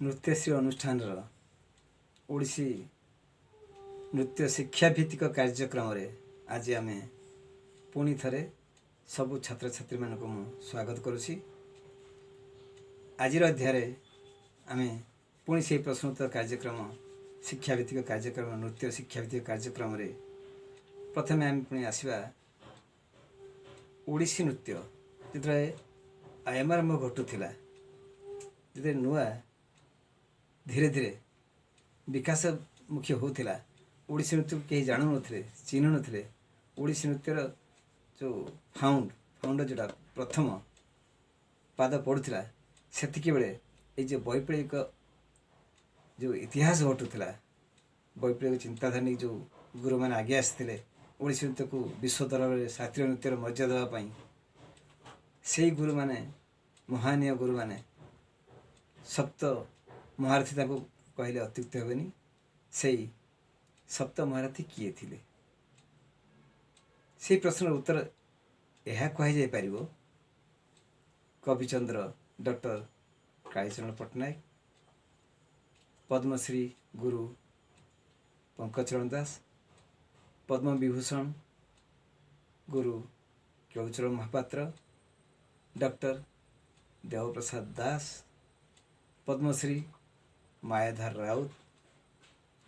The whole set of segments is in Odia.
ନୃତ୍ୟଶ୍ରୀ ଅନୁଷ୍ଠାନର ଓଡ଼ିଶୀ ନୃତ୍ୟ ଶିକ୍ଷାଭିତ୍ତିକ କାର୍ଯ୍ୟକ୍ରମରେ ଆଜି ଆମେ ପୁଣି ଥରେ ସବୁ ଛାତ୍ରଛାତ୍ରୀମାନଙ୍କୁ ମୁଁ ସ୍ୱାଗତ କରୁଛି। ଆଜିର ଅଧ୍ୟାୟରେ ଆମେ ପୁଣି ସେହି ପ୍ରଶ୍ନୋତ୍ତର କାର୍ଯ୍ୟକ୍ରମ ଶିକ୍ଷାଭିତ୍ତିକ କାର୍ଯ୍ୟକ୍ରମ ନୃତ୍ୟ ଶିକ୍ଷାଭିତ୍ତିକ କାର୍ଯ୍ୟକ୍ରମରେ ପ୍ରଥମେ ଆମେ ପୁଣି ଆସିବା ଓଡ଼ିଶୀ ନୃତ୍ୟ ଯେତେବେଳେ ଆରମ୍ଭ ଘଟୁଥିଲା, ଯେତେବେଳେ ନୂଆ ଧୀରେ ଧୀରେ ବିକାଶମୁଖୀ ହେଉଥିଲା, ଓଡ଼ିଶୀ ନୃତ୍ୟକୁ କେହି ଜାଣୁନଥିଲେ, ଚିହ୍ନୁ ନଥିଲେ। ଓଡ଼ିଶୀ ନୃତ୍ୟର ଯେଉଁ ଫାଉଣ୍ଡ ଯେଉଁଟା ପ୍ରଥମ ପାଦ ପଡ଼ୁଥିଲା, ସେତିକିବେଳେ ଏଇ ଯେଉଁ ବୈପ୍ଳବିକ ଯେଉଁ ଇତିହାସ ଘଟୁଥିଲା, ବୈପ୍ଳବିକ ଚିନ୍ତାଧାରା ନେଇ ଯେଉଁ ଗୁରୁମାନେ ଆଗେ ଆସିଥିଲେ ଓଡ଼ିଶୀ ନୃତ୍ୟକୁ ବିଶ୍ୱ ଦରବାରରେ ଶାସ୍ତ୍ରୀୟ ନୃତ୍ୟର ମର୍ଯ୍ୟାଦା ଦେବା ପାଇଁ, ସେଇ ଗୁରୁମାନେ ମହାନୀୟ ଗୁରୁମାନେ ସପ୍ତ ମହାରଥୀ ତାଙ୍କୁ କହିଲେ ଅତ୍ୟୁକ୍ତି ହେବେନି। ସେଇ ସପ୍ତ ମହାରଥୀ କିଏ ଥିଲେ? ସେହି ପ୍ରଶ୍ନର ଉତ୍ତର ଏହା କୁହାଯାଇପାରିବ, କବିଚନ୍ଦ୍ର ଡକ୍ଟର କାଳୀଚରଣ ପଟ୍ଟନାୟକ, ପଦ୍ମଶ୍ରୀ ଗୁରୁ ପଙ୍କଜଚରଣ ଦାସ, ପଦ୍ମବିଭୂଷଣ ଗୁରୁ କେଳୁଚରଣ ମହାପାତ୍ର, ଡକ୍ଟର ଦେବପ୍ରସାଦ ଦାସ, ପଦ୍ମଶ୍ରୀ ମାୟାଧର ରାଉତ,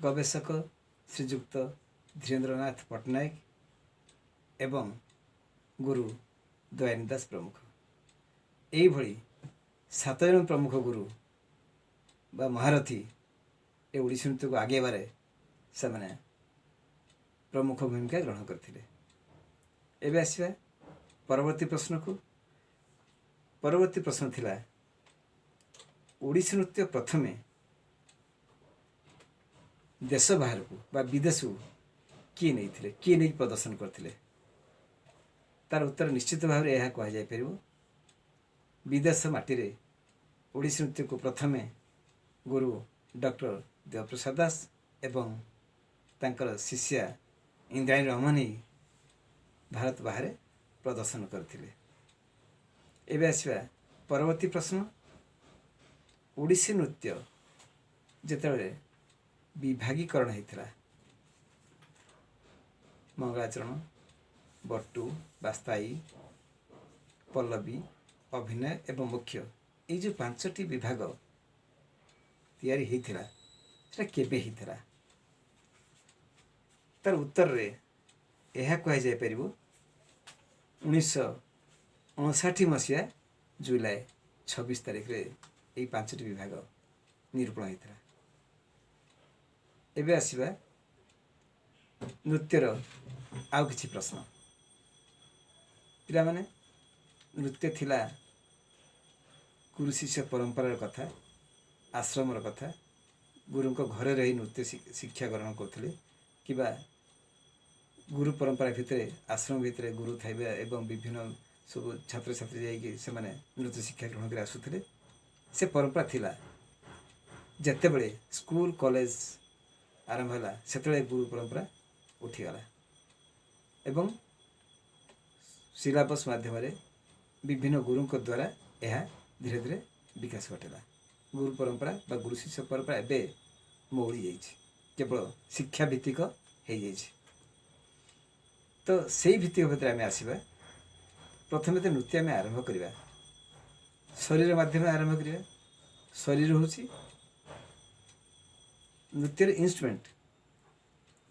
ଗବେଷକ ଶ୍ରୀଯୁକ୍ତ ଧୀରେନ୍ଦ୍ରନାଥ ପଟ୍ଟନାୟକ ଏବଂ ଗୁରୁ ଦୟାନୀ ଦାସ ପ୍ରମୁଖ। ଏଇଭଳି 7 ଜଣ ପ୍ରମୁଖ ଗୁରୁ ବା ମହାରଥୀ ଏ ଓଡ଼ିଶୀ ନୃତ୍ୟକୁ ଆଗେଇବାରେ ସେମାନେ ପ୍ରମୁଖ ଭୂମିକା ଗ୍ରହଣ କରିଥିଲେ। ଏବେ ଆସିବା ପରବର୍ତ୍ତୀ ପ୍ରଶ୍ନକୁ। ପରବର୍ତ୍ତୀ ପ୍ରଶ୍ନ ଥିଲା, ଓଡ଼ିଶୀ ନୃତ୍ୟ ପ୍ରଥମେ ଦେଶ ବାହାରକୁ ବା ବିଦେଶକୁ କିଏ ନେଇଥିଲେ, କିଏ ନେଇ ପ୍ରଦର୍ଶନ କରିଥିଲେ? ତାର ଉତ୍ତର ନିଶ୍ଚିତ ଭାବରେ ଏହା କୁହାଯାଇପାରିବ, ବିଦେଶ ମାଟିରେ ଓଡ଼ିଶୀ ନୃତ୍ୟକୁ ପ୍ରଥମେ ଗୁରୁ ଡକ୍ଟର ଦେବପ୍ରସାଦ ଦାସ ଏବଂ ତାଙ୍କର ଶିଷ୍ୟା ଇନ୍ଦ୍ରାଣୀ ରମଣୀ ଭାରତ ବାହାରେ ପ୍ରଦର୍ଶନ କରିଥିଲେ। ଏବେ ଆସିବା ପରବର୍ତ୍ତୀ ପ୍ରଶ୍ନ। ଓଡ଼ିଶୀ ନୃତ୍ୟ ଯେତେବେଳେ ବିଭାଗୀକରଣ ହେଇଥିଲା, ମଙ୍ଗଳାଚରଣ, ବଟୁ ବା ସ୍ଥାୟୀ, ପଲ୍ଲବୀ, ଅଭିନୟ ଏବଂ ମୁଖ୍ୟ, ଏଇ ଯେଉଁ 5ଟି ବିଭାଗ ତିଆରି ହେଇଥିଲା, ସେଟା କେବେ ହେଇଥିଲା? ତାର ଉତ୍ତରରେ ଏହା କୁହାଯାଇପାରିବ, 1959 ମସିହା ଜୁଲାଇ 26 ତାରିଖରେ ଏଇ 5ଟି ବିଭାଗ ନିରୂପଣ ହେଇଥିଲା। ଏବେ ଆସିବା ନୃତ୍ୟର ଆଉ କିଛି ପ୍ରଶ୍ନ। ପିଲାମାନେ, ନୃତ୍ୟ ଥିଲା ଗୁରୁ ଶିଷ୍ୟ ପରମ୍ପରାର କଥା, ଆଶ୍ରମର କଥା। ଗୁରୁଙ୍କ ଘରେ ରହି ନୃତ୍ୟ ଶିକ୍ଷା ଗ୍ରହଣ କରୁଥିଲେ, କିମ୍ବା ଗୁରୁ ପରମ୍ପରା ଭିତରେ ଆଶ୍ରମ ଭିତରେ ଗୁରୁ ଥାଇବା ଏବଂ ବିଭିନ୍ନ ସବୁ ଛାତ୍ରଛାତ୍ରୀ ଯାଇକି ସେମାନେ ନୃତ୍ୟ ଶିକ୍ଷା ଗ୍ରହଣ କରି ଆସୁଥିଲେ। ସେ ପରମ୍ପରା ଥିଲା। ଯେତେବେଳେ ସ୍କୁଲ କଲେଜ ଆରମ୍ଭ ହେଲା, ସେତେବେଳେ ଗୁରୁ ପରମ୍ପରା ଉଠିଗଲା ଏବଂ ସିଲାବସ୍ ମାଧ୍ୟମରେ ବିଭିନ୍ନ ଗୁରୁଙ୍କ ଦ୍ୱାରା ଏହା ଧୀରେ ଧୀରେ ବିକାଶ ଘଟିଲା। ଗୁରୁ ପରମ୍ପରା ବା ଗୁରୁ ଶିଷ୍ୟ ପରମ୍ପରା ଏବେ ମଉଳି ଯାଇଛି, କେବଳ ଶିକ୍ଷା ଭିତ୍ତିକ ହେଇଯାଇଛି। ତ ସେଇ ଭିତ୍ତିକ ଭିତରେ ଆମେ ଆସିବା। ପ୍ରଥମେ ତ ନୃତ୍ୟ ଆମେ ଆରମ୍ଭ କରିବା ଶରୀର ମାଧ୍ୟମରେ ଆରମ୍ଭ କରିବା। ଶରୀର ହେଉଛି ନୃତ୍ୟର ଇନ୍ଷ୍ଟ୍ରୁମେଣ୍ଟ।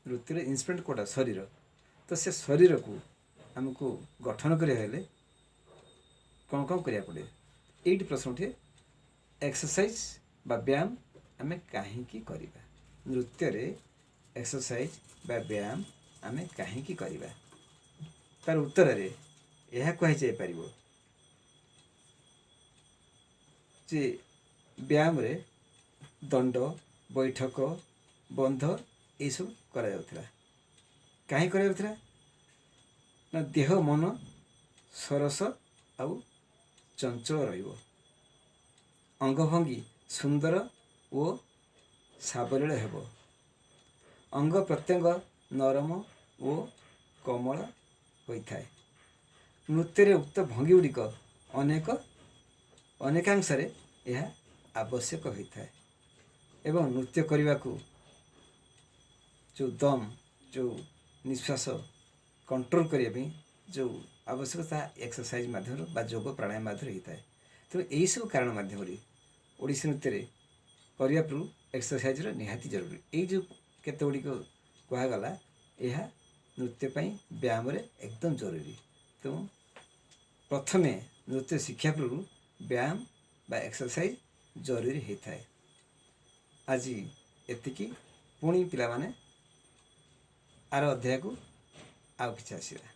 ନୃତ୍ୟର ଇନ୍ଷ୍ଟ୍ରୁମେଣ୍ଟ କେଉଁଟା? ଶରୀର। ତ ସେ ଶରୀରକୁ ଆମକୁ ଗଠନ କରିବାକୁ ହେଲେ କ'ଣ କ'ଣ କରିବାକୁ ପଡ଼ିବ? ଏଇଠି ପ୍ରଶ୍ନ ଉଠେ, ଏକ୍ସରସାଇଜ ବା ବ୍ୟାୟାମ ଆମେ କାହିଁକି କରିବା? ନୃତ୍ୟରେ ଏକ୍ସରସାଇଜ ବା ବ୍ୟାୟାମ ଆମେ କାହିଁକି କରିବା? ତାର ଉତ୍ତରରେ ଏହା କୁହାଯାଇପାରିବ ଯେ ବ୍ୟାୟାମରେ ଦଣ୍ଡ, ବୈଠକ, ବନ୍ଧ ଏଇସବୁ କରାଯାଉଥିଲା। କାହିଁକି କରାଯାଉଥିଲା? ନା ଦେହ ମନ ସରସ ଆଉ ଚଞ୍ଚଳ ରହିବ, ଅଙ୍ଗଭଙ୍ଗୀ ସୁନ୍ଦର ଓ ସାବଲୀଳ ହେବ, ଅଙ୍ଗ ପ୍ରତ୍ୟଙ୍ଗ ନରମ ଓ କୋମଳ ହୋଇଥାଏ। ନୃତ୍ୟରେ ଉକ୍ତ ଭଙ୍ଗୀ ଗୁଡ଼ିକ ଅନେକାଂଶରେ ଏହା ଆବଶ୍ୟକ ହୋଇଥାଏ। ଏବଂ ନୃତ୍ୟ କରିବାକୁ ଯେଉଁ ଦମ୍ ଯେଉଁ ନିଶ୍ୱାସ କଣ୍ଟ୍ରୋଲ କରିବା ପାଇଁ ଯେଉଁ ଆବଶ୍ୟକ ତାହା ଏକ୍ସରସାଇଜ ମାଧ୍ୟମରେ ବା ଯୋଗ ପ୍ରାଣାୟାମ ମାଧ୍ୟମରେ ହେଇଥାଏ। ତେଣୁ ଏହିସବୁ କାରଣ ମାଧ୍ୟମରେ ଓଡ଼ିଶୀ ନୃତ୍ୟରେ କରିବା ପୂର୍ବରୁ ଏକ୍ସରସାଇଜର ନିହାତି ଜରୁରୀ। ଏଇ ଯେଉଁ କେତେ ଗୁଡ଼ିକ କୁହାଗଲା ଏହା ନୃତ୍ୟ ପାଇଁ ବ୍ୟାୟାମରେ ଏକଦମ ଜରୁରୀ। ତେଣୁ ପ୍ରଥମେ ନୃତ୍ୟ ଶିକ୍ଷା ପୂର୍ବରୁ ବ୍ୟାୟାମ ବା ଏକ୍ସରସାଇଜ ଜରୁରୀ ହେଇଥାଏ। ଆଜି ଏତିକି, ପୁଣି ପିଲାମାନେ ଆର ଅଧ୍ୟାୟକୁ ଆଉ କିଛି ଆସିବା।